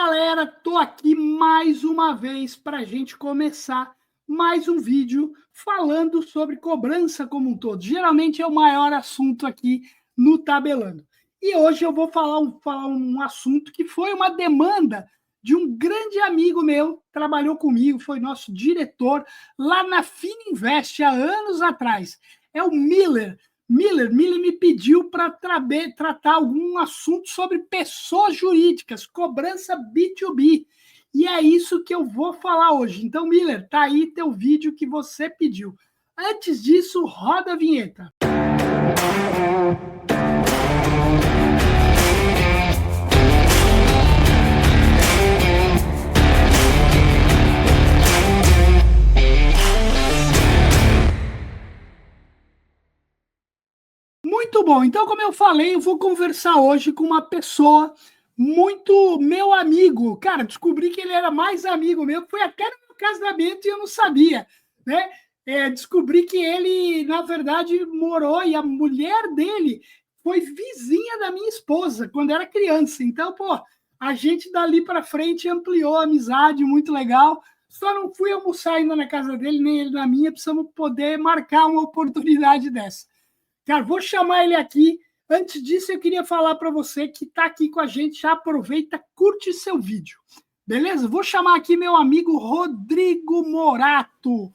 galera, tô aqui mais uma vez para a gente começar mais um vídeo falando sobre cobrança como um todo. Geralmente é o maior assunto aqui no Tabelando. E hoje eu vou falar um assunto que foi uma demanda de um grande amigo meu, trabalhou comigo, foi nosso diretor lá na Fininvest há anos atrás. É o Miller. Miller me pediu para tratar algum assunto sobre pessoas jurídicas, cobrança B2B. E é isso que eu vou falar hoje. Então, Miller, tá aí teu vídeo que você pediu. Antes disso, roda a vinheta. Muito bom. Então, como eu falei, eu vou conversar hoje com uma pessoa muito meu amigo. Cara, descobri que ele era mais amigo meu, foi até no meu casamento e eu não sabia, né? Descobri que ele, na verdade, morou e a mulher dele foi vizinha da minha esposa quando era criança. Então, pô, a gente dali para frente ampliou a amizade, muito legal. Só não fui almoçar ainda na casa dele, nem ele na minha, precisamos poder marcar uma oportunidade dessa. Cara, vou chamar ele aqui. Antes disso, eu queria falar para você que está aqui com a gente, já aproveita, curte seu vídeo. Beleza? Vou chamar aqui meu amigo Rodrigo Morato.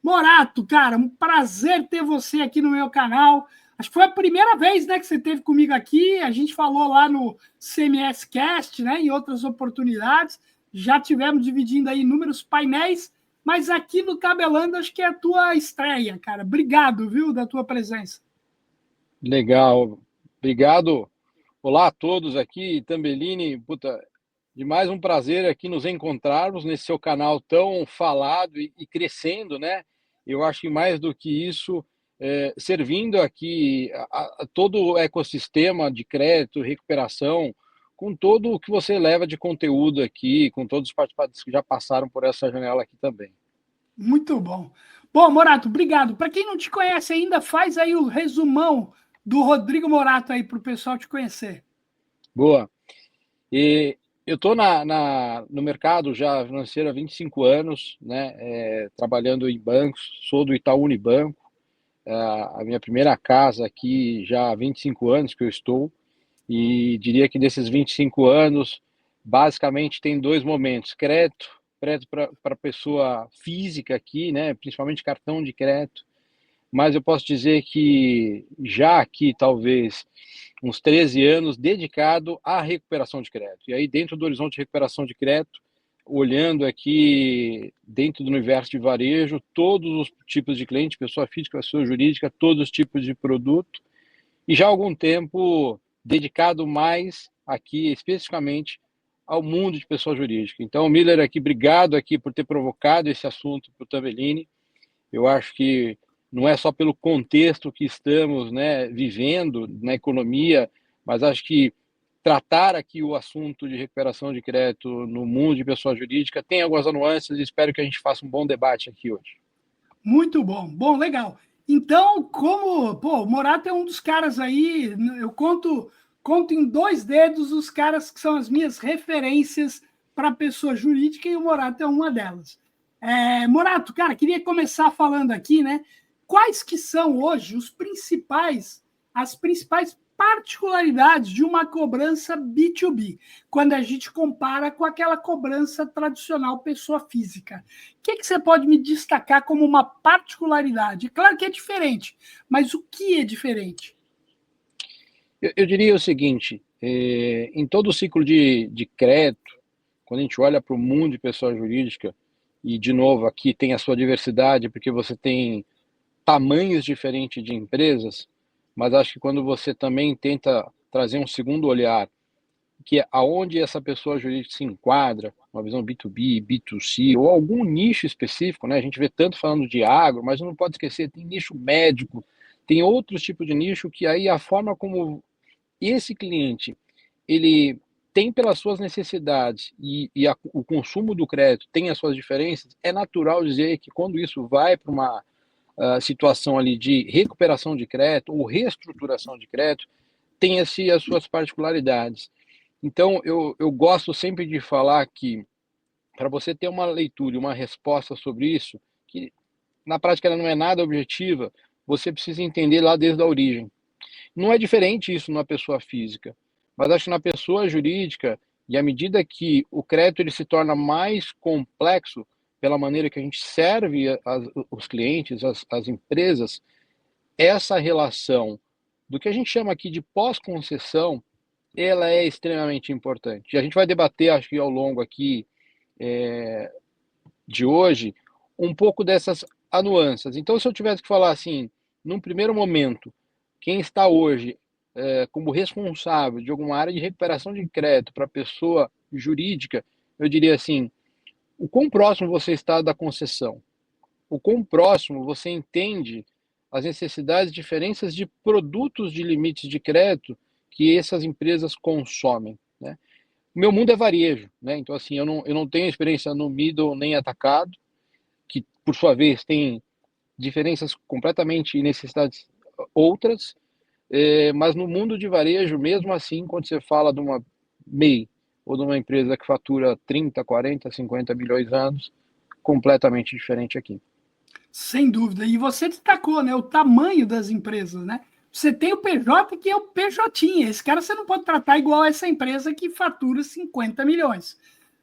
Morato, cara, um prazer ter você aqui no meu canal. Acho que foi a primeira vez, né, que você esteve comigo aqui. A gente falou lá no CMS Cast, né, em outras oportunidades. Já tivemos dividindo aí inúmeros painéis, mas aqui no Tabelando acho que é a tua estreia, cara. Obrigado, viu, da tua presença. Legal, obrigado. Olá a todos aqui, Tambellini, puta, de mais um prazer aqui nos encontrarmos nesse seu canal tão falado e crescendo, né? Eu acho que mais do que isso, servindo aqui a todo o ecossistema de crédito, recuperação, com todo o que você leva de conteúdo aqui, com todos os participantes que já passaram por essa janela aqui também. Muito bom. Bom, Morato, obrigado. Para quem não te conhece ainda, faz aí o resumão do Rodrigo Morato aí para o pessoal te conhecer. Boa. E eu estou no mercado já financeiro há 25 anos, né, trabalhando em bancos, sou do Itaú Unibanco, a minha primeira casa aqui já há 25 anos que eu estou, e diria que desses 25 anos, basicamente tem dois momentos: crédito para pessoa física aqui, né, principalmente cartão de crédito, mas eu posso dizer que já aqui talvez uns 13 anos dedicado à recuperação de crédito. E aí, dentro do horizonte de recuperação de crédito, olhando aqui dentro do universo de varejo, todos os tipos de cliente, pessoa física, pessoa jurídica, todos os tipos de produto, e já há algum tempo dedicado mais aqui, especificamente, ao mundo de pessoa jurídica. Então, Miller, aqui, obrigado aqui por ter provocado esse assunto para o Tambellini. Eu acho que não é só pelo contexto que estamos, né, vivendo na economia, mas acho que tratar aqui o assunto de recuperação de crédito no mundo de pessoa jurídica tem algumas nuances e espero que a gente faça um bom debate aqui hoje. Muito bom. Bom, legal. Então, como, pô, o Morato é um dos caras aí, eu conto em dois dedos os caras que são as minhas referências para pessoa jurídica e o Morato é uma delas. Morato, cara, queria começar falando aqui, né? Quais que são hoje as principais particularidades de uma cobrança B2B, quando a gente compara com aquela cobrança tradicional pessoa física? O que você pode me destacar como uma particularidade? Claro que é diferente, mas o que é diferente? Eu diria o seguinte, em todo o ciclo de crédito, quando a gente olha para o mundo de pessoa jurídica, e de novo aqui tem a sua diversidade, porque você tem tamanhos diferentes de empresas, mas acho que quando você também tenta trazer um segundo olhar, que é aonde essa pessoa jurídica se enquadra, uma visão B2B, B2C, ou algum nicho específico, né? A gente vê tanto falando de agro, mas não pode esquecer, tem nicho médico, tem outros tipos de nicho que aí a forma como esse cliente, ele tem pelas suas necessidades o consumo do crédito tem as suas diferenças, é natural dizer que quando isso vai para uma situação ali de recuperação de crédito ou reestruturação de crédito, tem as suas particularidades. Então, eu gosto sempre de falar que, para você ter uma leitura e uma resposta sobre isso, que na prática ela não é nada objetiva, você precisa entender lá desde a origem. Não é diferente isso numa pessoa física, mas acho que na pessoa jurídica, e à medida que o crédito ele se torna mais complexo pela maneira que a gente serve os clientes, as empresas, essa relação do que a gente chama aqui de pós-concessão, ela é extremamente importante. E a gente vai debater, acho que ao longo aqui de hoje, um pouco dessas nuances. Então, se eu tivesse que falar assim, num primeiro momento, quem está hoje como responsável de alguma área de recuperação de crédito para a pessoa jurídica, eu diria assim, o quão próximo você está da concessão? O quão próximo você entende as necessidades, diferenças de produtos de limites de crédito que essas empresas consomem, né? O meu mundo é varejo, né? Então, assim, eu não tenho experiência no middle nem atacado, que, por sua vez, tem diferenças completamente e necessidades outras, mas no mundo de varejo, mesmo assim, quando você fala de uma MEI ou de uma empresa que fatura 30, 40, 50 milhões de anos, completamente diferente aqui. Sem dúvida. E você destacou, né, o tamanho das empresas, né? Você tem o PJ que é o PJ. Esse cara você não pode tratar igual essa empresa que fatura 50 milhões.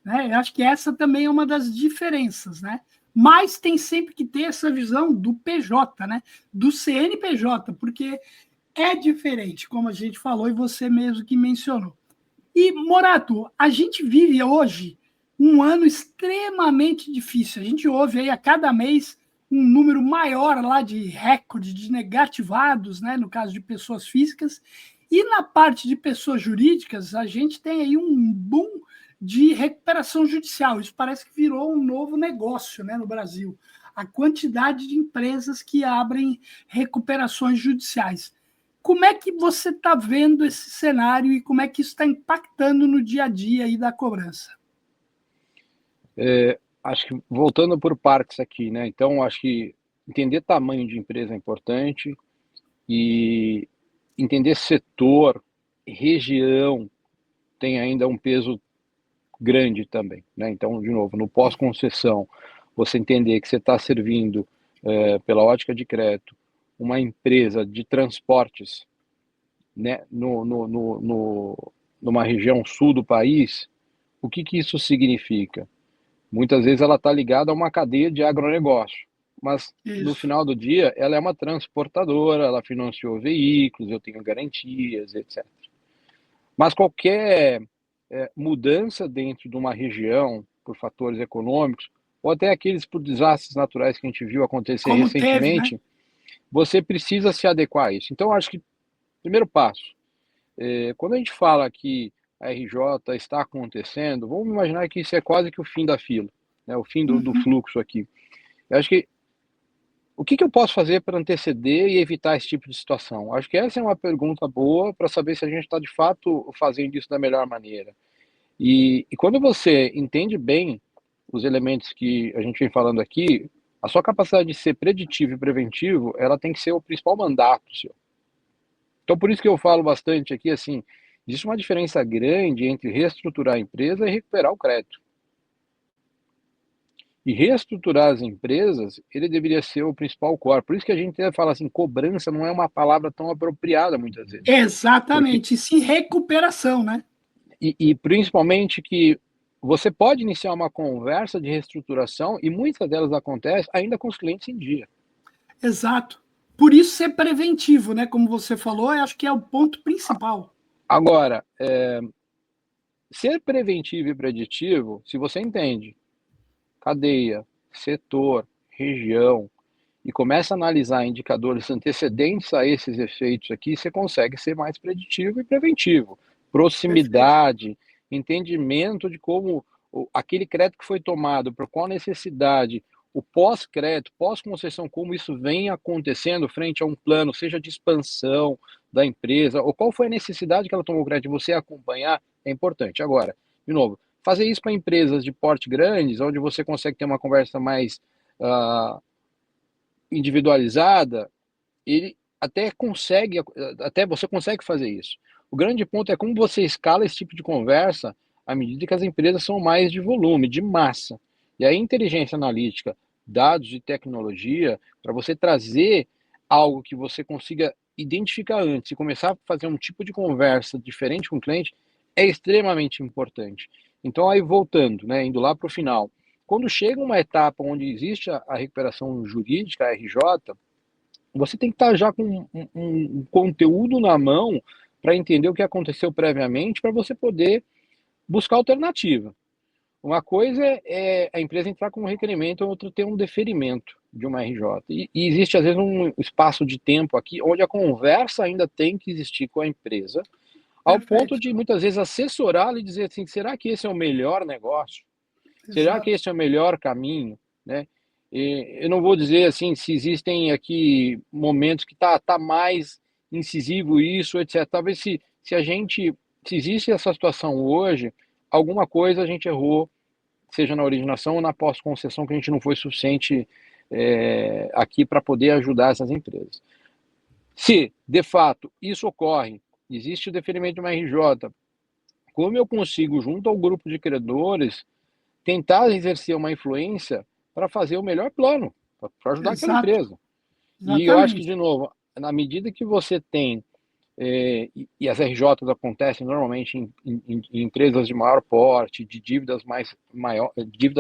Né? Eu acho que essa também é uma das diferenças, né? Mas tem sempre que ter essa visão do PJ, né? Do CNPJ, porque é diferente, como a gente falou e você mesmo que mencionou. E, Morato, a gente vive hoje um ano extremamente difícil. A gente ouve aí a cada mês um número maior lá de recorde de negativados, né, no caso de pessoas físicas. E na parte de pessoas jurídicas, a gente tem aí um boom de recuperação judicial. Isso parece que virou um novo negócio, né, no Brasil. A quantidade de empresas que abrem recuperações judiciais. Como é que você está vendo esse cenário e como é que isso está impactando no dia a dia aí da cobrança? Acho que voltando por partes aqui, né? Então, acho que entender tamanho de empresa é importante e entender setor, região tem ainda um peso grande também, né? Então, de novo, no pós-concessão, você entender que você está servindo, pela ótica de crédito, uma empresa de transportes, né, numa região sul do país, o que que isso significa? Muitas vezes ela está ligada a uma cadeia de agronegócio, mas no Isso. final do dia ela é uma transportadora, ela financiou veículos, eu tenho garantias, etc. Mas qualquer mudança dentro de uma região por fatores econômicos, ou até aqueles por desastres naturais que a gente viu acontecer Como teve, né? recentemente, você precisa se adequar a isso. Então, acho que, primeiro passo, quando a gente fala que a RJ está acontecendo, vamos imaginar que isso é quase que o fim da fila, né, o fim do Uhum. fluxo aqui. Eu acho que o que eu posso fazer para anteceder e evitar esse tipo de situação? Acho que essa é uma pergunta boa para saber se a gente está de fato fazendo isso da melhor maneira. E quando você entende bem os elementos que a gente vem falando aqui, a sua capacidade de ser preditivo e preventivo, ela tem que ser o principal mandato seu. Então, por isso que eu falo bastante aqui, assim, existe uma diferença grande entre reestruturar a empresa e recuperar o crédito. E reestruturar as empresas, ele deveria ser o principal core. Por isso que a gente fala assim, cobrança não é uma palavra tão apropriada muitas vezes. Porque, Exatamente. E se recuperação, né? e principalmente que você pode iniciar uma conversa de reestruturação e muitas delas acontecem ainda com os clientes em dia. Exato. Por isso ser preventivo, né? Como você falou, eu acho que é o ponto principal. Agora, ser preventivo e preditivo, se você entende cadeia, setor, região, e começa a analisar indicadores antecedentes a esses efeitos aqui, você consegue ser mais preditivo e preventivo. Perfeito. Proximidade, entendimento de como aquele crédito que foi tomado, por qual necessidade, o pós-crédito, pós-concessão, como isso vem acontecendo frente a um plano, seja de expansão da empresa, ou qual foi a necessidade que ela tomou o crédito, você acompanhar, é importante. Agora, de novo, fazer isso para empresas de porte grandes, onde você consegue ter uma conversa mais individualizada, ele até consegue, até você consegue fazer isso. O grande ponto é como você escala esse tipo de conversa à medida que as empresas são mais de volume, de massa. E a inteligência analítica, dados e tecnologia, para você trazer algo que você consiga identificar antes e começar a fazer um tipo de conversa diferente com o cliente, é extremamente importante. Então, aí voltando, né, indo lá para o final, quando chega uma etapa onde existe a recuperação jurídica, a RJ, você tem que estar já com um conteúdo na mão para entender o que aconteceu previamente, para você poder buscar alternativa. Uma coisa é a empresa entrar com um requerimento, outra ter um deferimento de uma RJ. E existe, às vezes, um espaço de tempo aqui onde a conversa ainda tem que existir com a empresa, ao ponto Perfeito. de, muitas vezes, assessorá-la e dizer assim, será que esse é o melhor negócio? Será que Exato. esse é o melhor caminho, né? Eu não vou dizer assim se existem aqui momentos que tá mais incisivo isso, etc. Talvez se existe essa situação hoje, alguma coisa a gente errou, seja na originação ou na pós-concessão, que a gente não foi suficiente aqui para poder ajudar essas empresas. Se, de fato, isso ocorre, existe o deferimento de uma RJ, como eu consigo, junto ao grupo de credores, tentar exercer uma influência para fazer o melhor plano, para ajudar aquela Exato. empresa. E eu acho que, Exatamente. de novo, na medida que você tem, e as RJs acontecem normalmente em empresas de maior porte, de dívidas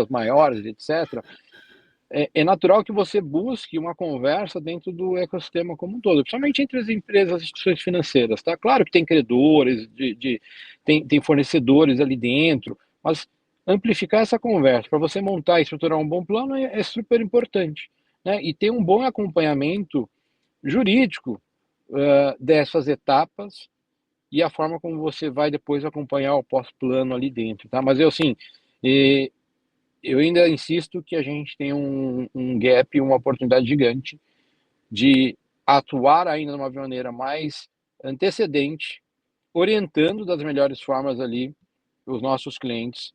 maiores, etc., é natural que você busque uma conversa dentro do ecossistema como um todo, principalmente entre as empresas, as instituições financeiras, tá? Claro que tem credores, tem fornecedores ali dentro, mas amplificar essa conversa para você montar e estruturar um bom plano é super importante, né? E ter um bom acompanhamento jurídico dessas etapas e a forma como você vai depois acompanhar o pós-plano ali dentro, tá? Mas eu, assim, eh, eu ainda insisto que a gente tem um gap, uma oportunidade gigante de atuar ainda de uma maneira mais antecedente, orientando das melhores formas ali os nossos clientes,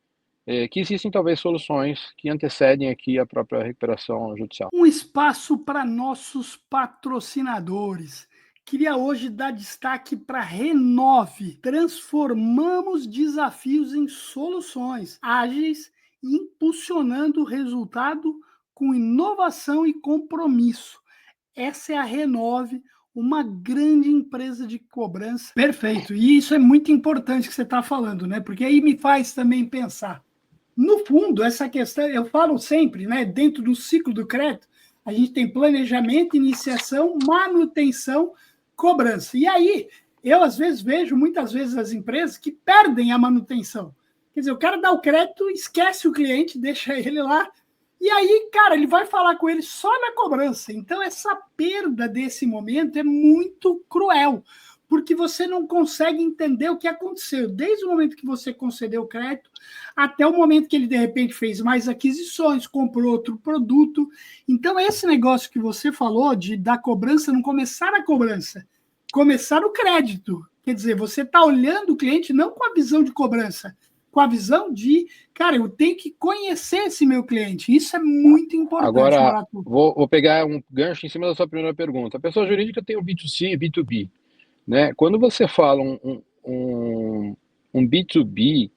que existem talvez soluções que antecedem aqui a própria recuperação judicial. Um espaço para nossos patrocinadores. Queria hoje dar destaque para a Renove. Transformamos desafios em soluções ágeis, impulsionando o resultado com inovação e compromisso. Essa é a Renove, uma grande empresa de cobrança. Perfeito. E isso é muito importante que você está falando, né? Porque aí me faz também pensar. No fundo, essa questão, eu falo sempre, né? Dentro do ciclo do crédito, a gente tem planejamento, iniciação, manutenção, cobrança. E aí, eu às vezes vejo, muitas vezes, as empresas que perdem a manutenção. Quer dizer, o cara dá o crédito, esquece o cliente, deixa ele lá, e aí, cara, ele vai falar com ele só na cobrança. Então, essa perda desse momento é muito cruel, porque você não consegue entender o que aconteceu, desde o momento que você concedeu o crédito até o momento que ele, de repente, fez mais aquisições, comprou outro produto. Então, esse negócio que você falou da cobrança, não começar a cobrança, começar o crédito. Quer dizer, você está olhando o cliente não com a visão de cobrança, com a visão de, cara, eu tenho que conhecer esse meu cliente. Isso é muito importante, Agora, Maratu. vou pegar um gancho em cima da sua primeira pergunta. A pessoa jurídica tem o B2C e B2B, né? Quando você fala um B2B,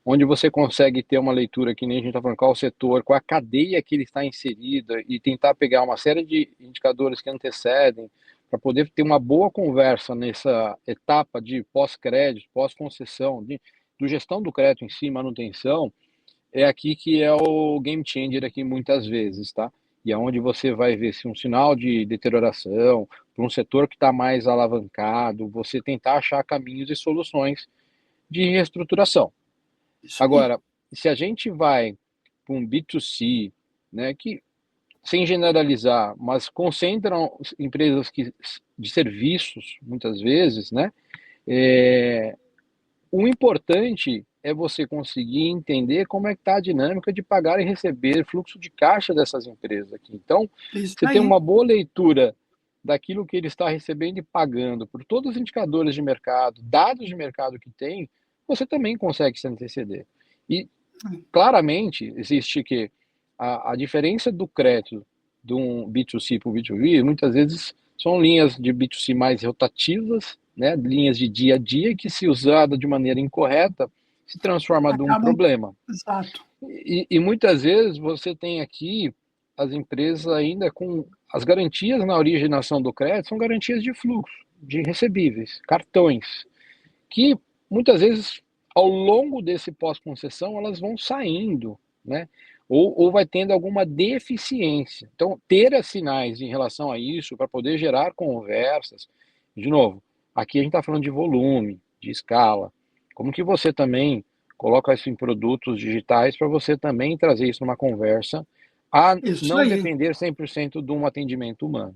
onde você consegue ter uma leitura que nem a gente está falando, qual o setor, qual a cadeia que ele está inserida e tentar pegar uma série de indicadores que antecedem para poder ter uma boa conversa nessa etapa de pós-crédito, pós-concessão, do gestão do crédito em si, manutenção, é aqui que é o game changer aqui muitas vezes, tá? E é onde você vai ver se um sinal de deterioração, para um setor que está mais alavancado, você tentar achar caminhos e soluções de reestruturação. Isso aí. Agora, se a gente vai para um B2C, né, que sem generalizar, mas concentram empresas de serviços, muitas vezes, né, o importante é você conseguir entender como é que está a dinâmica de pagar e receber, fluxo de caixa dessas empresas aqui. Então, Isso você tem aí. uma boa leitura daquilo que ele está recebendo e pagando por todos os indicadores de mercado, dados de mercado que tem, você também consegue se anteceder. E claramente existe que a diferença do crédito de um B2C para o B2B, muitas vezes são linhas de B2C mais rotativas né, linhas de dia a dia que, se usada de maneira incorreta, se transforma num Acabam. problema. Exato. E muitas vezes você tem aqui as empresas ainda com as garantias na originação do crédito, são garantias de fluxo, de recebíveis, cartões, que muitas vezes, ao longo desse pós-concessão, elas vão saindo, né? Ou vai tendo alguma deficiência. Então, ter sinais em relação a isso para poder gerar conversas. De novo, aqui a gente está falando de volume, de escala. Como que você também coloca isso em produtos digitais para você também trazer isso numa conversa, a Isso não aí. depender 100% de um atendimento humano.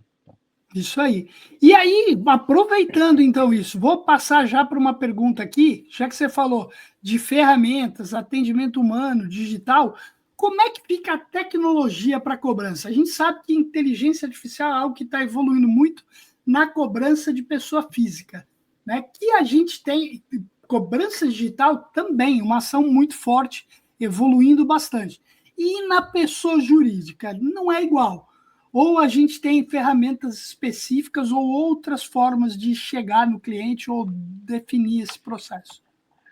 Isso aí. E aí, aproveitando então isso, vou passar já para uma pergunta aqui, já que você falou de ferramentas, atendimento humano, digital, como é que fica a tecnologia para cobrança? A gente sabe que inteligência artificial é algo que está evoluindo muito na cobrança de pessoa física, né? Que a gente tem cobrança digital também, uma ação muito forte, evoluindo bastante. E na pessoa jurídica não é igual. Ou a gente tem ferramentas específicas ou outras formas de chegar no cliente ou definir esse processo.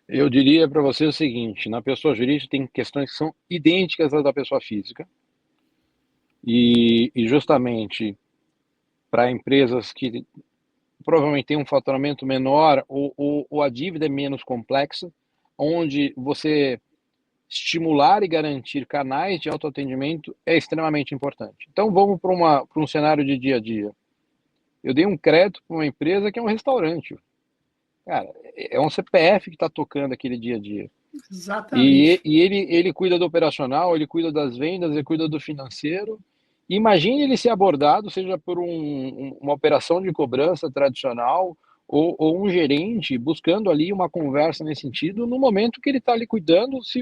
Eu diria para você o seguinte: na pessoa jurídica tem questões que são idênticas às da pessoa física, e justamente para empresas que provavelmente têm um faturamento menor, ou a dívida é menos complexa, onde você estimular e garantir canais de autoatendimento é extremamente importante. Então vamos para um cenário de dia a dia. Eu dei um crédito para uma empresa que é um restaurante. Cara, é um CPF que está tocando aquele dia a dia. Exatamente. E ele cuida do operacional, ele cuida das vendas, ele cuida do financeiro. Imagine ele ser abordado, seja por uma operação de cobrança tradicional, ou um gerente buscando ali uma conversa nesse sentido, no momento que ele está ali cuidando, se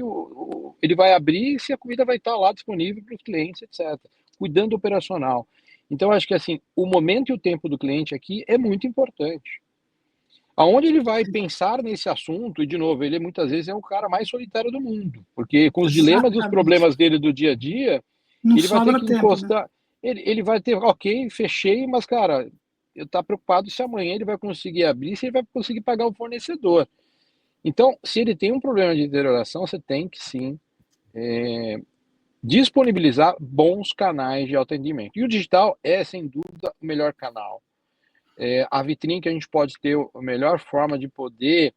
ele vai abrir, se a comida vai estar lá disponível para os clientes, etc. Cuidando do operacional. Então, acho que assim, o momento e o tempo do cliente aqui é muito importante. Aonde ele vai pensar nesse assunto, e de novo, ele muitas vezes é o cara mais solitário do mundo, porque com os dilemas e os Exatamente. problemas dele do dia a dia, Não ele vai ter sobra que tempo, né? encostar, ele vai ter, ok, fechei, mas cara, eu estou preocupado se amanhã ele vai conseguir abrir, se ele vai conseguir pagar o fornecedor. Então, se ele tem um problema de deterioração, você tem que sim disponibilizar bons canais de atendimento. E o digital é, sem dúvida, o melhor canal. A vitrine que a gente pode ter, a melhor forma de poder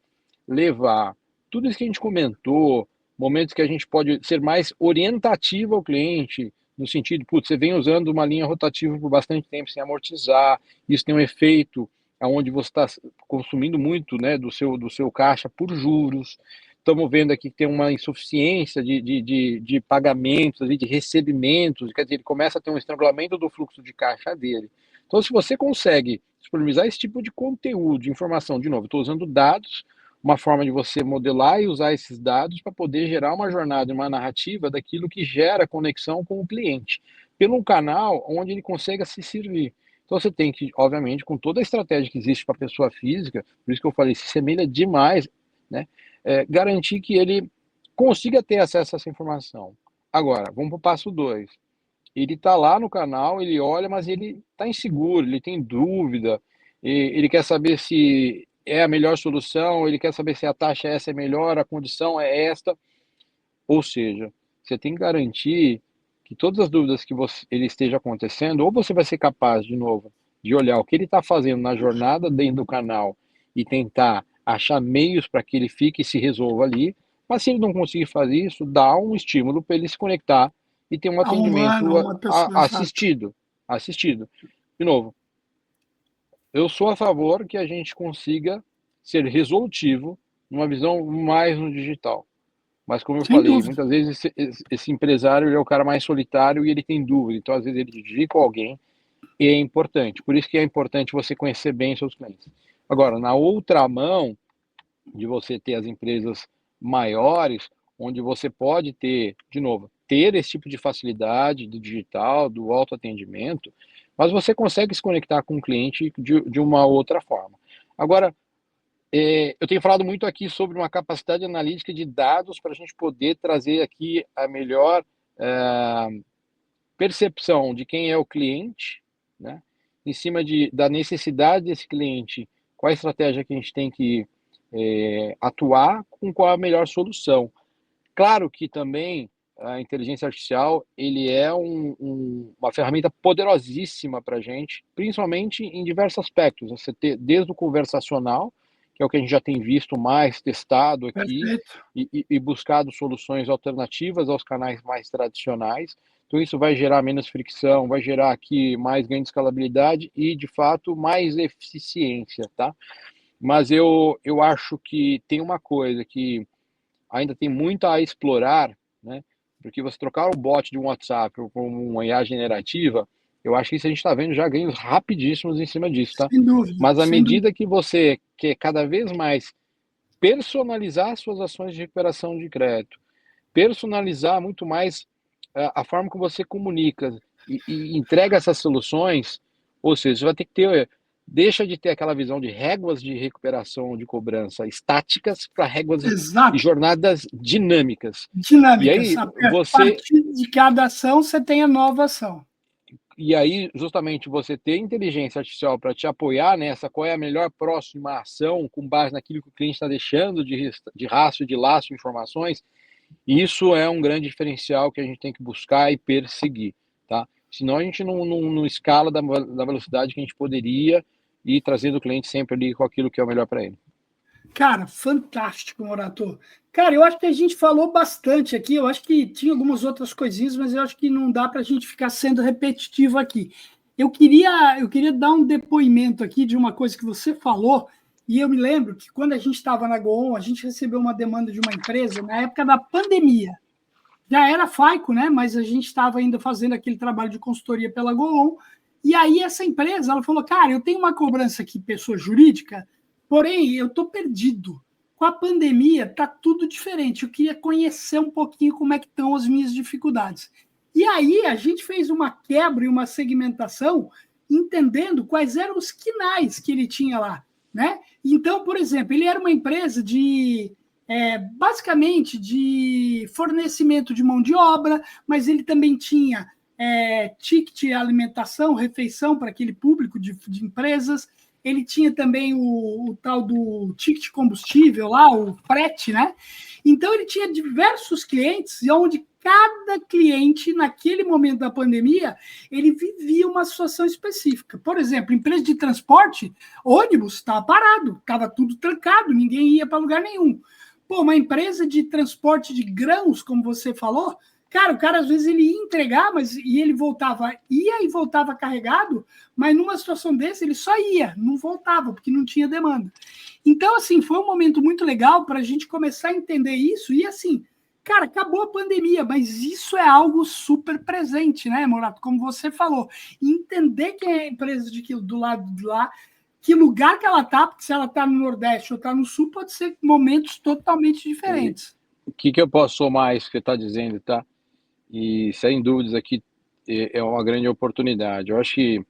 levar tudo isso que a gente comentou, momentos que a gente pode ser mais orientativo ao cliente, no sentido, putz, você vem usando uma linha rotativa por bastante tempo sem amortizar, isso tem um efeito onde você está consumindo muito, né, do seu caixa por juros. Estamos vendo aqui que tem uma insuficiência de pagamentos, ali, de recebimentos, quer dizer, ele começa a ter um estrangulamento do fluxo de caixa dele. Então, se você consegue disponibilizar esse tipo de conteúdo, de informação, de novo, estou usando dados, uma forma de você modelar e usar esses dados para poder gerar uma jornada, uma narrativa daquilo que gera conexão com o cliente, pelo canal onde ele consiga se servir. Então você tem que, obviamente, com toda a estratégia que existe para a pessoa física, por isso que eu falei, se semelha demais, né, garantir que ele consiga ter acesso a essa informação. Agora, vamos para o passo 2. Ele está lá no canal, ele olha, mas ele está inseguro, ele tem dúvida, ele quer saber se é a melhor solução, ele quer saber se a taxa essa é melhor, a condição é esta. Ou seja, você tem que garantir que todas as dúvidas que ele esteja acontecendo, ou você vai ser capaz, de novo, de olhar o que ele está fazendo na jornada dentro do canal e tentar achar meios para que ele fique e se resolva ali, mas se ele não conseguir fazer isso, dá um estímulo para ele se conectar e ter um A humano, atendimento uma pessoa, exato. assistido. De novo, eu sou a favor que a gente consiga ser resolutivo numa visão mais no digital. Mas como eu Sem falei, dúvida. muitas vezes esse empresário ele é o cara mais solitário e ele tem dúvida. Então, às vezes, ele dirige com alguém e é importante. Por isso que é importante você conhecer bem seus clientes. Agora, na outra mão, de você ter as empresas maiores, onde você pode ter, de novo, ter esse tipo de facilidade do digital, do autoatendimento, mas você consegue se conectar com o cliente de uma outra forma. Agora, eu tenho falado muito aqui sobre uma capacidade analítica de dados para a gente poder trazer aqui a melhor percepção de quem é o cliente, né? Em cima da necessidade desse cliente, qual a estratégia que a gente tem que atuar, com qual a melhor solução. Claro que também a inteligência artificial ele é uma ferramenta poderosíssima para a gente, principalmente em diversos aspectos. Você ter desde o conversacional, que é o que a gente já tem visto mais testado aqui, Perfeito. e buscado soluções alternativas aos canais mais tradicionais. Então isso vai gerar menos fricção, vai gerar aqui mais ganho de escalabilidade e, de fato, mais eficiência, tá? Mas eu acho que tem uma coisa que ainda tem muito a explorar, né? Porque você trocar o bot de um WhatsApp por uma IA generativa, eu acho que isso a gente está vendo já ganhos rapidíssimos em cima disso, tá? Sem dúvida, Mas à sem dúvida. medida que você quer cada vez mais personalizar suas ações de recuperação de crédito, personalizar muito mais a forma como você comunica e entrega essas soluções, ou seja, você vai ter que ter, deixa de ter aquela visão de réguas de recuperação de cobrança estáticas para réguas e Exato. jornadas dinâmicas. E Dinâmica, aí sabe? A você partir de cada ação, você tem a nova ação. e aí justamente você ter inteligência artificial para te apoiar nessa, qual é a melhor próxima ação com base naquilo que o cliente está deixando de rastro, de laço de informações. Isso é um grande diferencial que a gente tem que buscar e perseguir, tá? Senão a gente não escala da velocidade que a gente poderia e trazendo o cliente sempre ali com aquilo que é o melhor para ele. Cara, fantástico, Morato. Cara, eu acho que a gente falou bastante aqui. Eu acho que tinha algumas outras coisinhas, mas eu acho que não dá para a gente ficar sendo repetitivo aqui. Eu queria dar um depoimento aqui de uma coisa que você falou. E eu me lembro que quando a gente estava na Goon, a gente recebeu uma demanda de uma empresa na época da pandemia. Já era FAICO, né? Mas a gente estava ainda fazendo aquele trabalho de consultoria pela Goon. E aí essa empresa, ela falou, cara, eu tenho uma cobrança aqui, pessoa jurídica, porém eu estou perdido. Com a pandemia, tá tudo diferente. Eu queria conhecer um pouquinho como é que estão as minhas dificuldades. E aí a gente fez uma quebra e uma segmentação, entendendo quais eram os quinais que ele tinha lá, né? Então, por exemplo, ele era uma empresa de basicamente de fornecimento de mão de obra, mas ele também tinha ticket alimentação, refeição para aquele público de empresas. Ele tinha também o tal do ticket combustível lá, o frete, né? Então ele tinha diversos clientes, onde cada cliente, naquele momento da pandemia, ele vivia uma situação específica. Por exemplo, empresa de transporte, ônibus estava parado, estava tudo trancado, ninguém ia para lugar nenhum. Pô, uma empresa de transporte de grãos, como você falou, cara, o cara às vezes ele ia entregar, e ele ia e voltava carregado, mas numa situação dessa ele só ia, não voltava, porque não tinha demanda. Então, assim, foi um momento muito legal para a gente começar a entender isso, e assim, cara, acabou a pandemia, mas isso é algo super presente, né, Morato? Como você falou, entender quem é a empresa do lado de lá, que lugar que ela está, porque se ela está no Nordeste ou está no Sul, pode ser momentos totalmente diferentes. O que eu posso somar isso que você está dizendo, tá? E sem dúvidas aqui é uma grande oportunidade. Eu acho que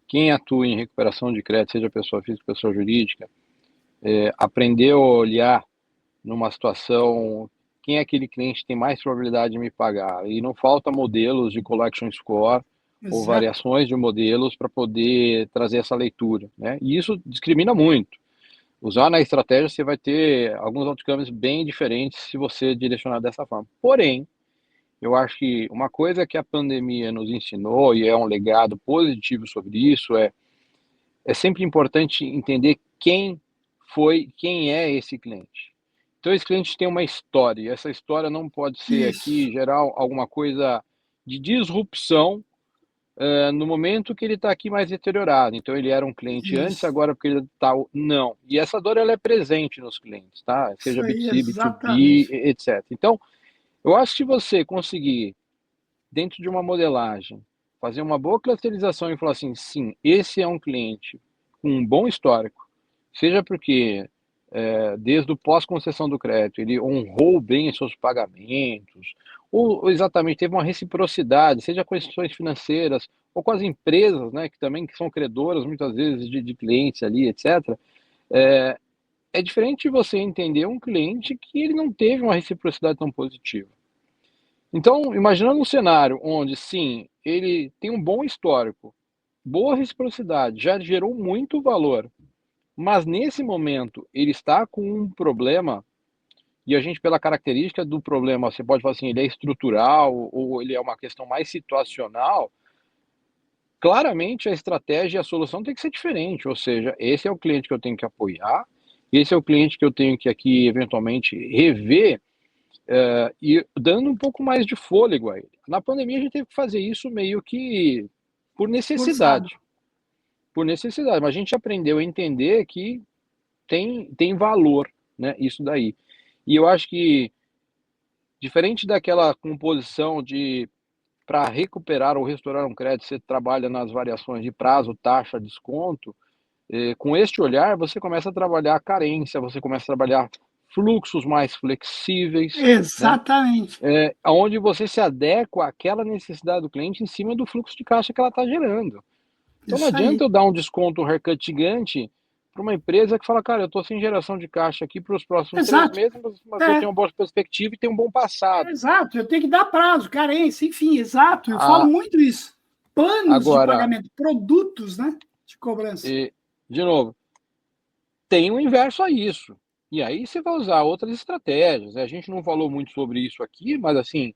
quem atua em recuperação de crédito, seja pessoa física, pessoa jurídica, aprender a olhar numa situação, quem é aquele cliente que tem mais probabilidade de me pagar? E não falta modelos de collection score ou Exato. variações de modelos para poder trazer essa leitura, né? E isso discrimina muito. Usar na estratégia, você vai ter alguns outcomes bem diferentes se você direcionar dessa forma. Porém, eu acho que uma coisa que a pandemia nos ensinou, e é um legado positivo sobre isso, é sempre importante entender quem é esse cliente. Então, esse cliente tem uma história, e essa história não pode ser Isso. aqui gerar alguma coisa de disrupção no momento que ele está aqui mais deteriorado. Então, ele era um cliente antes, Isso. agora porque ele está... Não. E essa dor, ela é presente nos clientes, tá? Seja Isso aí, B2C, B2B, exatamente. etc. Então, eu acho que se você conseguir, dentro de uma modelagem, fazer uma boa clusterização e falar assim, sim, esse é um cliente com um bom histórico, seja porque desde o pós-concessão do crédito ele honrou bem os seus pagamentos, ou exatamente teve uma reciprocidade, seja com instituições financeiras ou com as empresas, né, que também são credoras muitas vezes de clientes ali, etc. É diferente de você entender um cliente que ele não teve uma reciprocidade tão positiva. Então, imaginando um cenário onde, sim, ele tem um bom histórico, boa reciprocidade, já gerou muito valor, mas nesse momento ele está com um problema, e a gente, pela característica do problema, você pode falar assim, ele é estrutural ou ele é uma questão mais situacional, claramente a estratégia e a solução tem que ser diferente, ou seja, esse é o cliente que eu tenho que apoiar, esse é o cliente que eu tenho que aqui eventualmente rever, e dando um pouco mais de fôlego a ele. Na pandemia a gente teve que fazer isso meio que por Forçado. necessidade, mas a gente aprendeu a entender que tem valor, né, isso daí. E eu acho que, diferente daquela composição de para recuperar ou restaurar um crédito, você trabalha nas variações de prazo, taxa, desconto, com este olhar você começa a trabalhar a carência, você começa a trabalhar fluxos mais flexíveis, né, Exatamente. aonde você se adequa àquela necessidade do cliente em cima do fluxo de caixa que ela está gerando. Então não Isso adianta aí. eu dar um desconto, um haircut gigante para uma empresa que fala: "Cara, eu estou sem geração de caixa aqui para os próximos 3 Exato. meses, mas eu É, tenho uma boa perspectiva e tenho um bom passado". exato. Eu tenho que dar prazo, carência, enfim, exato. Eu falo Ah, muito isso. Planos de agora, pagamento, produtos, né, de cobrança. de novo, tem o inverso a isso. E aí você vai usar outras estratégias, né. A gente não falou muito sobre isso aqui, mas assim,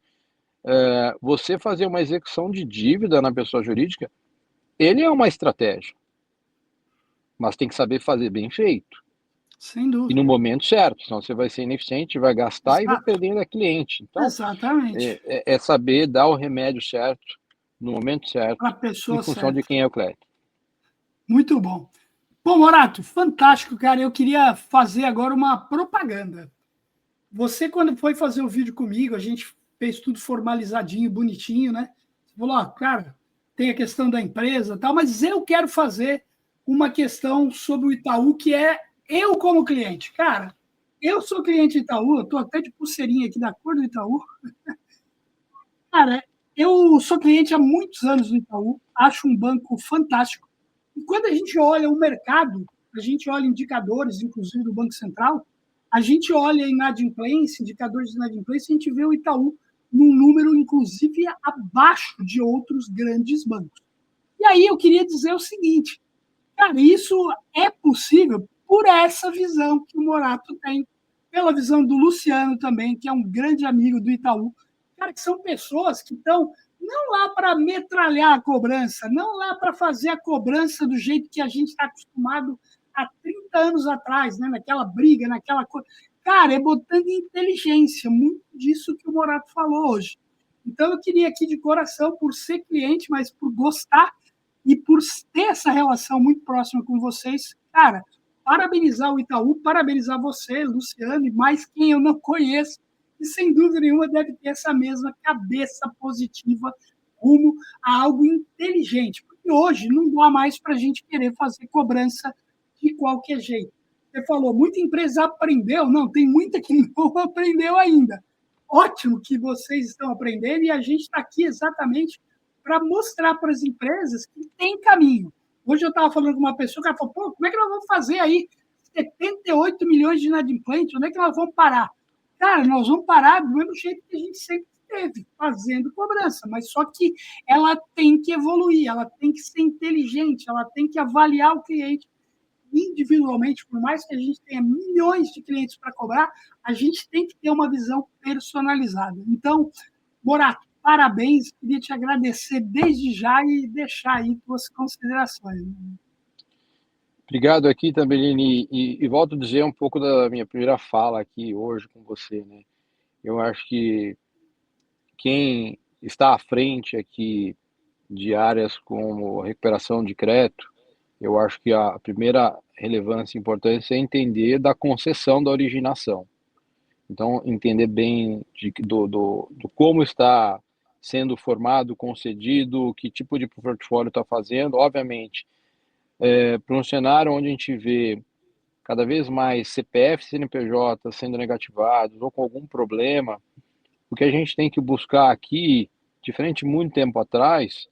você fazer uma execução de dívida na pessoa jurídica, ele é uma estratégia, mas tem que saber fazer bem feito. Sem E no dúvida. momento certo, senão você vai ser ineficiente, vai gastar e vai Exato. perdendo a cliente. Então, Exatamente. é saber dar o remédio certo, no momento Para certo, a em pessoa função de certa. quem é o cliente. Muito bom. Bom, Morato, fantástico, cara. Eu queria fazer agora uma propaganda. Você, quando foi fazer o vídeo comigo, a gente fez tudo formalizadinho, bonitinho, né? Você falou, ó, cara, tem a questão da empresa e tal, mas eu quero fazer uma questão sobre o Itaú, que é eu como cliente. Cara, eu sou cliente do Itaú, eu estou até de pulseirinha aqui da cor do Itaú. Cara, eu sou cliente há muitos anos do Itaú, acho um banco fantástico. E quando a gente olha o mercado, a gente olha indicadores, inclusive do Banco Central, a gente olha inadimplência, indicadores de inadimplência, a gente vê o Itaú num número, inclusive, abaixo de outros grandes bancos. E aí eu queria dizer o seguinte, cara, isso é possível por essa visão que o Morato tem, pela visão do Luciano também, que é um grande amigo do Itaú. Cara, que são pessoas que estão não lá para metralhar a cobrança, não lá para fazer a cobrança do jeito que a gente está acostumado há 30 anos atrás, né? Naquela briga, naquela coisa. Cara, é botando inteligência, muito disso que o Morato falou hoje. Então, eu queria aqui de coração, por ser cliente, mas por gostar e por ter essa relação muito próxima com vocês, cara, parabenizar o Itaú, parabenizar você, Luciano, e mais quem eu não conheço, e sem dúvida nenhuma deve ter essa mesma cabeça positiva rumo a algo inteligente, porque hoje não dá mais para a gente querer fazer cobrança de qualquer jeito. Você falou, muita empresa aprendeu, não, tem muita que não aprendeu ainda. Ótimo que vocês estão aprendendo e a gente está aqui exatamente para mostrar para as empresas que tem caminho. Hoje eu estava falando com uma pessoa que ela falou, pô, como é que nós vamos fazer aí 78 milhões de inadimplentes? Onde é que nós vamos parar? Cara, nós vamos parar do mesmo jeito que a gente sempre teve, fazendo cobrança, mas só que ela tem que evoluir, ela tem que ser inteligente, ela tem que avaliar o cliente individualmente, por mais que a gente tenha milhões de clientes para cobrar, a gente tem que ter uma visão personalizada. Então, Morato, parabéns, queria te agradecer desde já e deixar aí tuas considerações. Obrigado aqui também, e volto a dizer um pouco da minha primeira fala aqui hoje com você, né. Eu acho que quem está à frente aqui de áreas como recuperação de crédito, eu acho que a primeira relevância e importância é entender da concessão da originação. Então, entender bem do como está sendo formado, concedido, que tipo de portfólio está fazendo. Obviamente, para um cenário onde a gente vê cada vez mais CPF e CNPJ sendo negativados ou com algum problema, o que a gente tem que buscar aqui, diferente de muito tempo atrás,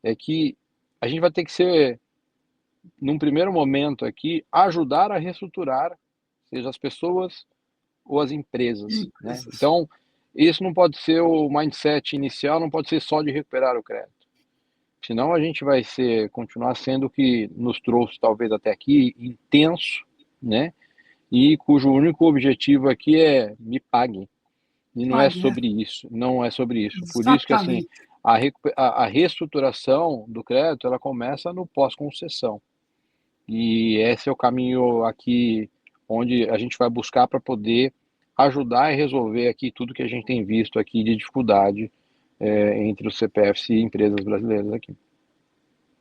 é que a gente vai ter que ser, num primeiro momento aqui, ajudar a reestruturar, seja as pessoas ou as empresas, né. Empresas. Então, isso não pode ser o mindset inicial, não pode ser só de recuperar o crédito. Senão a gente vai continuar sendo o que nos trouxe talvez até aqui, intenso, né? E cujo único objetivo aqui é me pague. E não é Pague, né? sobre isso, não é sobre isso. Por isso que, assim, Exatamente. a reestruturação do crédito, ela começa no pós-concessão. E esse é o caminho aqui onde a gente vai buscar para poder ajudar e resolver aqui tudo que a gente tem visto aqui de dificuldade entre os CPFs e empresas brasileiras aqui.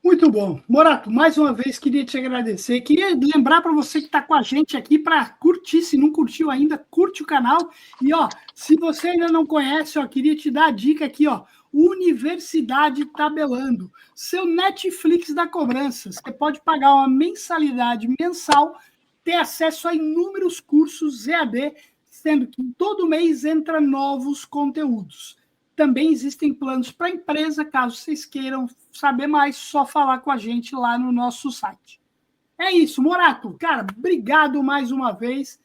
Muito bom. Morato, mais uma vez queria te agradecer. Queria lembrar para você que está com a gente aqui para curtir. Se não curtiu ainda, curte o canal. E ó, se você ainda não conhece, ó, queria te dar a dica aqui, ó. Universidade Tabelando, seu Netflix da cobrança. Você pode pagar uma mensalidade mensal, ter acesso a inúmeros cursos EAD, sendo que todo mês entra novos conteúdos. Também existem planos para empresa, caso vocês queiram saber mais, só falar com a gente lá no nosso site. É isso, Morato. Cara, obrigado mais uma vez.